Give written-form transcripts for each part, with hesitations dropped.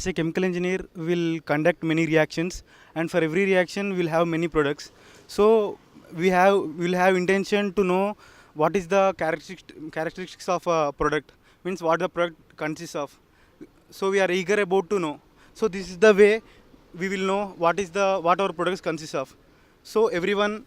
as a chemical engineer, we'll conduct many reactions, and for every reaction, we'll have many products. So we'll have intention to know what is the characteristics of a product, means what the product consists of. So we are eager about to know. So this is the way we will know what our products consist of. So everyone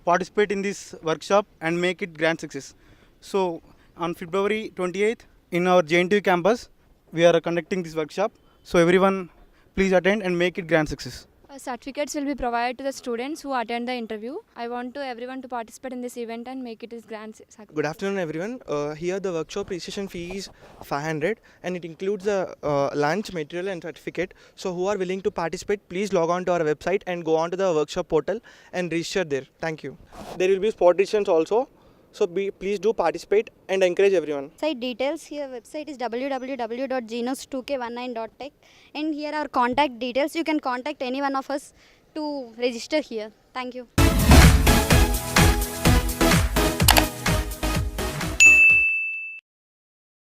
participate in this workshop and make it grand success. So on February 28th in our JNTU campus, we are conducting this workshop. So everyone please attend and make it grand success. Certificates will be provided to the students who attend the interview. I want to everyone to participate in this event and make it as grand success. Good afternoon, everyone. Here the workshop registration fee is 500 and it includes the lunch, material and certificate. So who are willing to participate, please log on to our website and go on to the workshop portal and register there. Thank you. There will be spot decisions also. So please do participate and encourage everyone. Site details here. Website is www.genos2k19.tech, and here are contact details. You can contact any one of us to register here. Thank you.